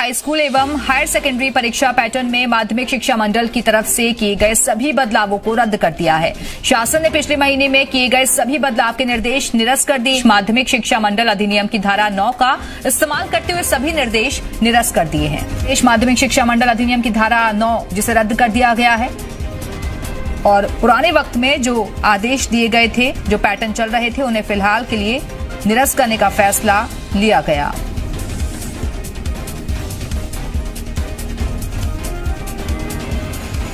High school एवं higher secondary परीक्षा pattern में माध्यमिक शिक्षा मंडल की तरफ से किए गए सभी बदलावों को रद्द कर दिया है। शासन ने पिछले महीने में किए गए सभी बदलाव के निर्देश निरस्त कर दिए। माध्यमिक शिक्षा मंडल अधिनियम की धारा 9 का इस्तेमाल करते हुए सभी निर्देश निरस्त कर दिए हैं। देश माध्यमिक शिक्षा मंडल अधिनियम की धारा 9 जिसे रद्द कर दिया गया है और पुराने वक्त में जो आदेश दिए गए थे, जो पैटर्न चल रहे थे, उन्हें फिलहाल के लिए निरस्त करने का फैसला लिया गया।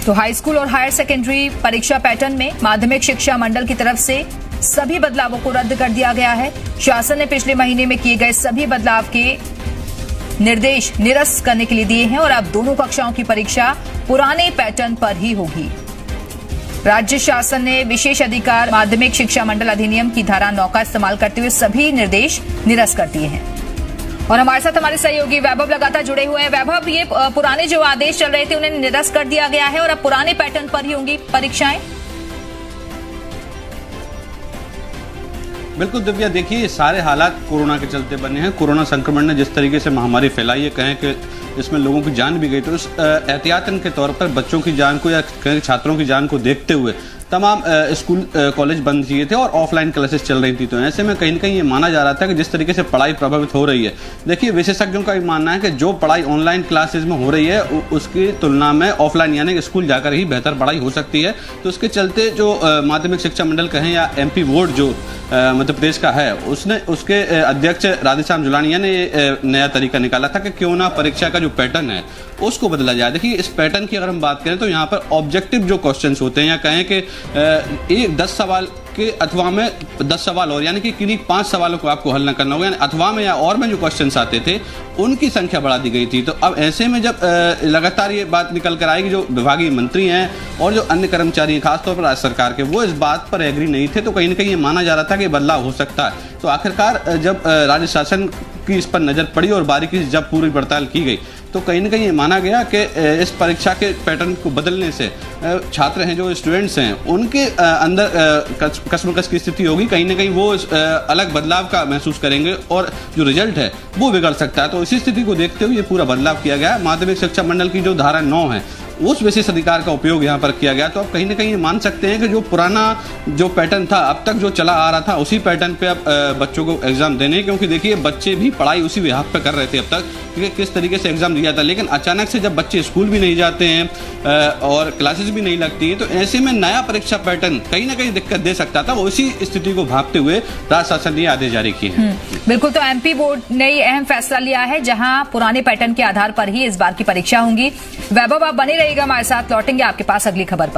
तो हाई स्कूल और हायर सेकेंडरी परीक्षा पैटर्न में माध्यमिक शिक्षा मंडल की तरफ से सभी बदलावों को रद्द कर दिया गया है। शासन ने पिछले महीने में किए गए सभी बदलाव के निर्देश निरस्त करने के लिए दिए हैं और अब दोनों कक्षाओं की परीक्षा पुराने पैटर्न पर ही होगी। राज्य शासन ने विशेष अधिकार माध्यमिक शिक्षा मंडल अधिनियम की धारा 9 का इस्तेमाल करते हुए सभी निर्देश निरस्त कर दिए हैं। और हमारे साथ हमारे सहयोगी वैभव लगातार जुड़े हुए हैं। वैभव, ये पुराने जो आदेश चल रहे थे उन्हें निरस्त कर दिया गया है और अब पुराने पैटर्न पर ही होंगी परीक्षाएं। बिल्कुल दिव्या, देखिए ये सारे हालात कोरोना के चलते बने हैं। कोरोना संक्रमण ने जिस तरीके से महामारी फैलाई है, कहें कि इसमें लोगों की जान भी गई, तो इस एहतियातन के तौर पर बच्चों की जान को या छात्रों की जान को देखते हुए तमाम स्कूल कॉलेज बंद किए थे और ऑफलाइन क्लासेस चल रही थी। तो ऐसे में कहीं न कहीं ये माना जा रहा था कि जिस तरीके से पढ़ाई प्रभावित हो रही है, देखिए विशेषज्ञों का भी मानना है कि जो पढ़ाई ऑनलाइन क्लासेस में हो रही है उसकी तुलना में ऑफलाइन यानी कि स्कूल जाकर ही बेहतर पढ़ाई हो सकती है। तो उसके चलते जो माध्यमिक शिक्षा मंडल कहें या MP बोर्ड जो मध्य प्रदेश का है, उसके अध्यक्ष राधेश्याम जुलानिया ने नया तरीका निकाला था कि क्यों ना परीक्षा का जो पैटर्न है उसको बदला जाए। देखिए इस पैटर्न की अगर हम बात करें तो यहाँ पर ऑब्जेक्टिव जो क्वेश्चंस होते हैं, या कहें कि 10 सवाल के अथवा में 10 सवाल और यानी कि किन्हीं 5 सवालों को आपको हल न करना होगा, यानी अथवा में या और में जो क्वेश्चंस आते थे उनकी संख्या बढ़ा दी गई थी। तो अब ऐसे में जब लगातार ये बात निकल कर आएगी, जो विभागीय मंत्री हैं और जो अन्य कर्मचारी हैं खासतौर पर राज्य सरकार के, वो इस बात पर एग्री नहीं थे। तो कहीं न कहीं ये माना जा रहा था कि बदलाव हो सकता है। तो आखिरकार जब राज्य शासन की इस पर नजर पड़ी और बारीकी से जब पूरी पड़ताल की गई, तो कहीं न कहीं ये माना गया कि इस परीक्षा के पैटर्न को बदलने से छात्र हैं, जो स्टूडेंट्स हैं, उनके अंदर कशमकश की स्थिति होगी। कहीं न कहीं वो अलग बदलाव का महसूस करेंगे और जो रिजल्ट है वो बिगड़ सकता है। तो इसी स्थिति को देखते हुए ये पूरा बदलाव किया गया है। माध्यमिक शिक्षा मंडल की जो धारा 9 है उस विशेष अधिकार का उपयोग यहाँ पर किया गया। तो आप कहीं ना कहीं मान सकते हैं कि जो पुराना जो पैटर्न था, अब तक जो चला आ रहा था, उसी पैटर्न पे अब बच्चों को एग्जाम देने, क्योंकि देखिए बच्चे भी पढ़ाई उसी विभाग पे कर रहे थे अब तक कि किस तरीके से एग्जाम दिया था। लेकिन अचानक से जब बच्चे स्कूल भी नहीं जाते हैं और क्लासेस भी नहीं लगती हैं, तो ऐसे में नया परीक्षा पैटर्न कहीं ना कहीं दिक्कत दे सकता था। उसी स्थिति को भांपते हुए राज्य शासन ने आदेश जारी किए हैं। बिल्कुल, तो MP बोर्ड ने ये अहम फैसला लिया है जहां पुराने पैटर्न के आधार पर ही इस बार की परीक्षा होंगी। वैभव, आप बने रहिएगा हमारे साथ, लौटेंगे आपके पास अगली खबर पर।